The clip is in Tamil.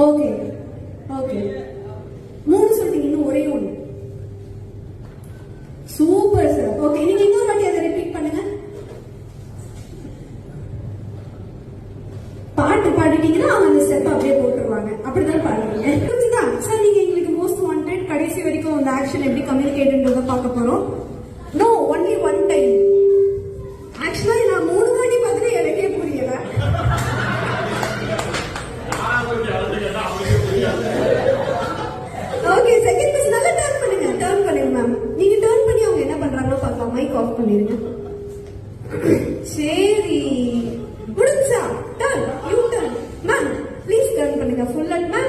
ஓகே ஓகே 3 சொல்லிட்டீங்க, இன்னும் ஒரே ஒன்று. Super sir. ஓகே, நீங்க இன்னொரு வாட்டி அதை ரிப்பீட் பண்ணுங்க. பாட்டு பாடிட்டீங்கன்னா அவங்க அந்த ஸ்டெப் அப்படியே போட்டுருவாங்க. அப்படிதான் பாடுவீங்க. புரிஞ்சுதா சார்? நீங்க எங்களுக்கு மோஸ்ட் வாண்டட் கடைசி வரைக்கும் அந்த ஆக்ஷன் எப்படி கம்யூனிகேட்ன்றத பார்க்க போறோம். No, only one time. ஆக்சுவலா நான் 3 வாட்டி பார்த்துட்டு எனக்கே புரியல. ஓகே, செகண்ட் பர்சன் நல்லா டர்ன் பண்ணுங்க மேம். நீங்க டர்ன் பண்ணி அவங்க என்ன பண்றாங்களோ பார்க்கலாம். மைக் ஆஃப் பண்ணிருங்க. சரி, முடிஞ்சா turn, U turn ma'am. Please turn பண்ணுங்க. Full and ma'am